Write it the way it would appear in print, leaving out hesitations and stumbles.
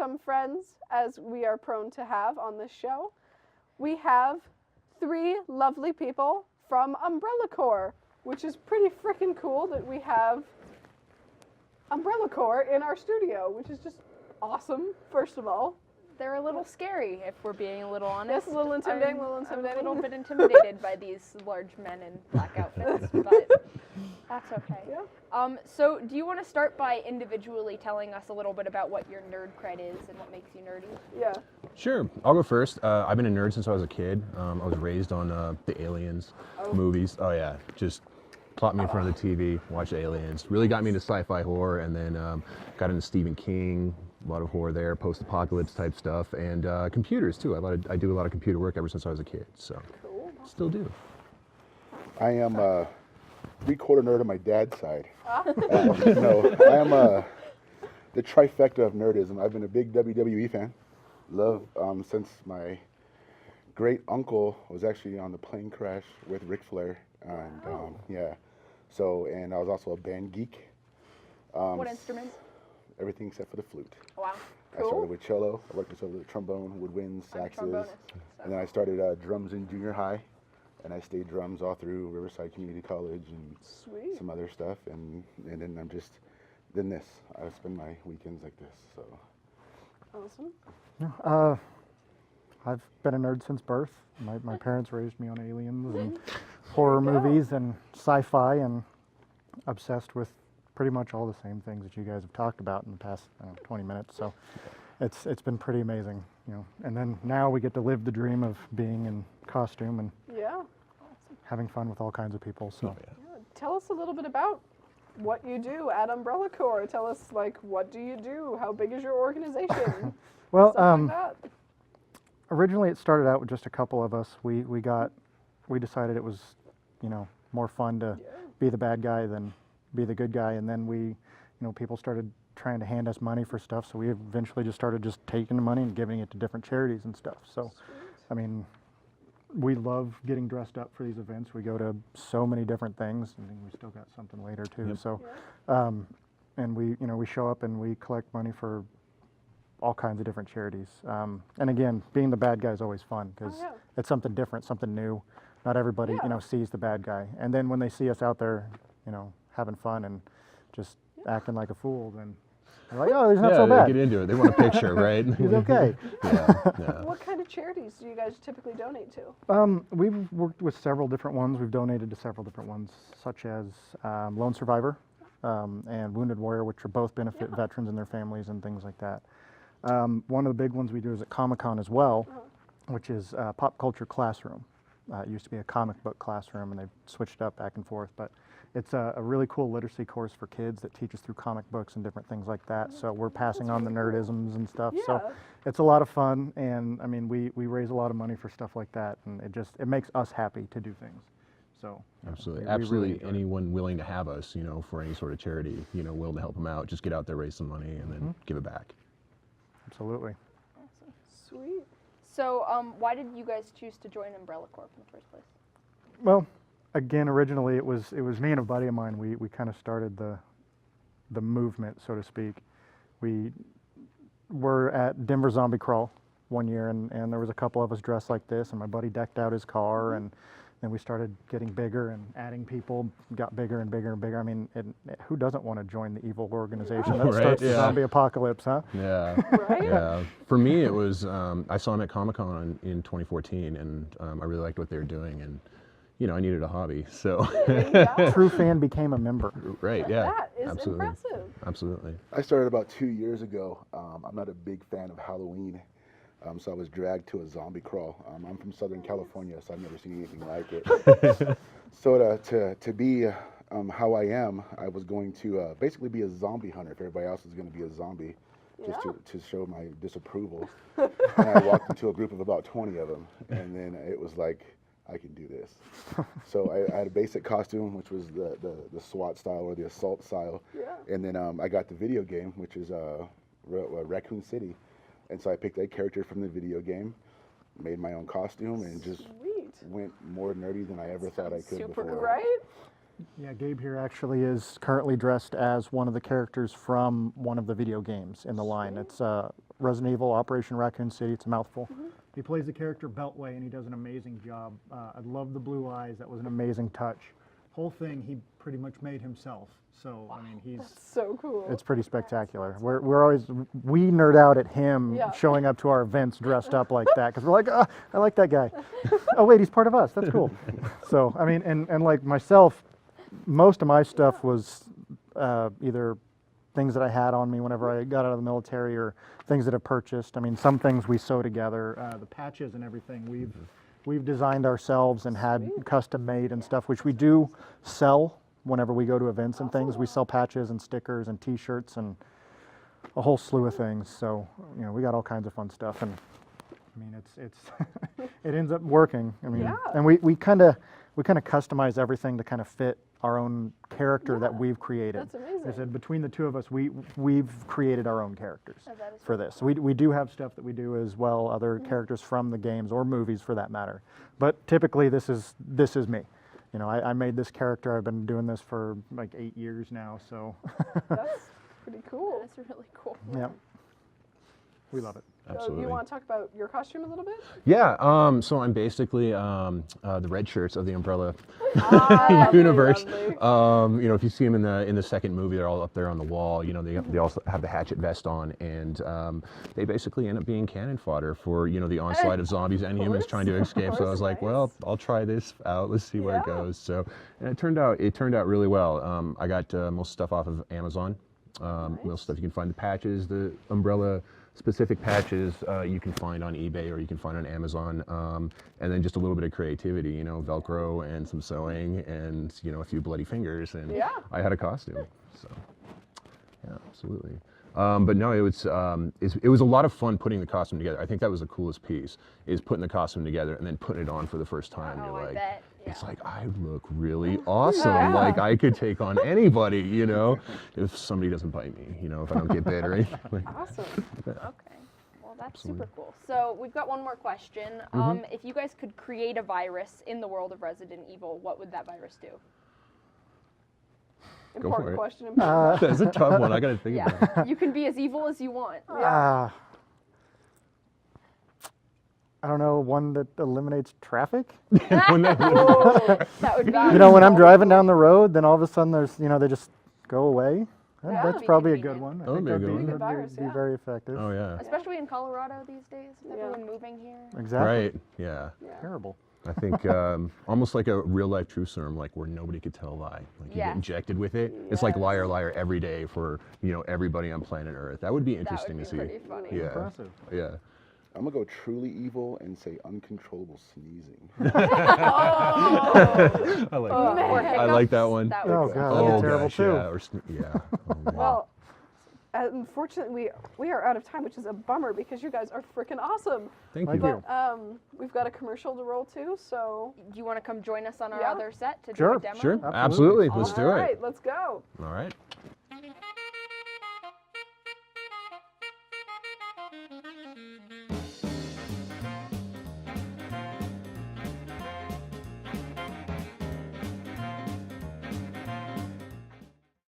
some friends, as we are prone to have on this show. We have 3 lovely people from Umbrella Corp, which is pretty freaking cool that we have Umbrella Corp in our studio, which is just awesome, first of all. They're a little scary, if we're being a little honest. Yes, a little intimidating, I'm a little bit intimidating. by these large men in black outfits, but that's okay. Yeah. So do you want to start by individually telling us a little bit about what your nerd cred is and what makes you nerdy? Yeah. Sure, I'll go first. I've been a nerd since I was a kid. I was raised on the Aliens movies. Oh yeah, just plopped me in front of the TV, watched Aliens. Really got me into sci-fi horror, and then got into Stephen King. A lot of horror there, post-apocalypse type stuff, and computers too. I do a lot of computer work ever since I was a kid, so Cool. still do. I am a 3/4 nerd on my dad's side. No, I am the trifecta of nerdism. I've been a big WWE fan. Love since my great uncle was actually on the plane crash with Ric Flair, and yeah. So, and I was also a band geek. What instruments? Everything except for the flute. Wow. I started with cello. I worked with trombone, woodwinds, saxes, and then I started drums in junior high, and I stayed drums all through Riverside Community College and some other stuff, and then I spend my weekends like this. So. Awesome. Yeah, I've been a nerd since birth. My parents raised me on aliens and horror movies and sci-fi, and obsessed with pretty much all the same things that you guys have talked about in the past 20 minutes. So it's been pretty amazing, you know. And then now we get to live the dream of being in costume and having fun with all kinds of people. So Tell us a little bit about what you do at Umbrella Corp. Tell us, like, what do you do? How big is your organization? Well, Stuff like that. originally it started out with just a couple of us. We decided it was, you know, more fun to be the bad guy than be the good guy, and then people started trying to hand us money for stuff, so we eventually just started just taking the money and giving it to different charities and stuff. So, I mean, we love getting dressed up for these events. We go to so many different things. I think we still got something later too. Yep. So, and we show up and we collect money for all kinds of different charities. And again, being the bad guy is always fun because it's something different, something new. Not everybody, sees the bad guy. And then when they see us out there, having fun and just acting like a fool, then they're like, oh, he's not so bad. They get into it. They want a picture, right? He's okay. What kind of charities do you guys typically donate to? We've worked with several different ones. We've donated to several different ones, such as Lone Survivor and Wounded Warrior, which are both benefit veterans and their families and things like that. One of the big ones we do is at Comic-Con as well, which is Pop Culture Classroom. It used to be a comic book classroom, and they've switched up back and forth, but it's a really cool literacy course for kids that teaches through comic books and different things like that. So we're passing on the nerdisms and stuff. So it's a lot of fun, and I mean, we raise a lot of money for stuff like that, and it makes us happy to do things. So absolutely, really anyone willing to have us, for any sort of charity, willing to help them out, just get out there, raise some money, and then give it back. Absolutely. Awesome. Sweet. So why did you guys choose to join Umbrella Corp in the first place? Well, again, originally it was me and a buddy of mine. We kind of started the movement, so to speak. We were at Denver Zombie Crawl one year, and there was a couple of us dressed like this, and my buddy decked out his car, and then we started getting bigger and adding people, got bigger and bigger and bigger. I mean, who doesn't want to join the evil organization that starts the zombie apocalypse, huh? Yeah. Right? Yeah. For me, it was, I saw him at Comic-Con in 2014, and I really liked what they were doing, and I needed a hobby, so. True fan became a member. Right, yeah. That is absolutely. impressive. Absolutely. I started about 2 years ago. I'm not a big fan of Halloween, so I was dragged to a zombie crawl. I'm from Southern California, so I've never seen anything like it. So to be how I am, I was going to basically be a zombie hunter if everybody else is going to be a zombie, just to show my disapproval. And I walked into a group of about 20 of them, and then it was like, I can do this. So I had a basic costume, which was the SWAT style or the assault style. Yeah. And then I got the video game, which is Raccoon City. And so I picked a character from the video game, made my own costume, and just went more nerdy than I ever thought I could before. Right? Yeah, Gabe here actually is currently dressed as one of the characters from one of the video games in the line. It's Resident Evil Operation Raccoon City. It's a mouthful. He plays the character Beltway, and he does an amazing job. I love the blue eyes. That was an amazing touch. Whole thing he pretty much made himself. So I mean, That's so cool. it's pretty spectacular. We're always we nerd out at him Yeah. showing up to our events dressed up like that because we're like, oh, I like that guy. Oh wait, he's part of us. That's cool. So I mean, and like myself, most of my stuff was either things that I had on me whenever I got out of the military or things that I purchased. I mean, some things we sew together. The patches and everything we've designed ourselves and had custom made and stuff, which we do sell whenever we go to events and things. We sell patches and stickers and T-shirts and a whole slew of things. So you know, we got all kinds of fun stuff, and I mean, it's it ends up working. I mean, Yeah. and we kind of customize everything to kind of fit our own character that we've created. That's amazing. I said between the two of us, we've created our own characters Oh, that is for this. We do have stuff that we do as well, other characters from the games or movies for that matter. But typically, this is me. You know, I made this character. I've been doing this for like 8 years now. So That's pretty cool. That's really cool. yeah, we love it. So Absolutely. you want to talk about your costume a little bit? Yeah, so I'm basically the red shirts of the Umbrella Lovely, universe. lovely. You know, if you see them in the second movie, they're all up there on the wall. You know, they also have the hatchet vest on, and they basically end up being cannon fodder for the onslaught of zombies and humans trying to escape. So I was like, well, I'll try this out. Let's see where it Yeah. goes. So, and it turned out really well. I got most stuff off of Amazon. Most stuff you can find the patches, the Umbrella specific patches you can find on eBay or you can find on Amazon, and then just a little bit of creativity, Velcro and some sewing and a few bloody fingers, and Yeah. I had a costume. So yeah, absolutely. But no, it was a lot of fun putting the costume together. I think that was the coolest piece, is putting the costume together and then putting it on for the first time. Oh, You're I like, bet. it's like, I look really awesome. Yeah. Like I could take on anybody, if somebody doesn't bite me, if I don't get bit or anything. Like, Awesome. Okay. Well, that's super cool. So we've got one more question. If you guys could create a virus in the world of Resident Evil, what would that virus do? for Important it. question. That's a tough one. I got to think about it. Yeah. You can be as evil as you want. I don't know, one that eliminates traffic. When that- That would be. You know, when I'm driving down the road, then all of a sudden there's, they just go away. Yeah. That's Be probably a convenient. good one. I That would think be a that'd good be, one. Good virus, be yeah. very effective. Oh yeah. Especially in Colorado these days, with Yeah. everyone moving here. Exactly. Right. Yeah. Terrible. I think almost like a real life truth serum, like where nobody could tell a lie. Like you Yes. get injected with it. It's like Yes. liar, liar every day for everybody on planet Earth. That would be interesting That to would see. be pretty funny. Yeah. Impressive. Yeah. I'm gonna go truly evil and say uncontrollable sneezing. I like Oh, that. Or man. I like that one. That would Oh, be God, cool. that'd be Oh terrible gosh, too. yeah. Yeah. Oh, man. Well, unfortunately, we are out of time, which is a bummer because you guys are freaking awesome. Thank Thank you. you. But we've got a commercial to roll too, so. Do you want to come join us on our Yeah. other set to do Sure, a demo? Sure. Absolutely. Absolutely. Let's do All it. right, let's go. All right.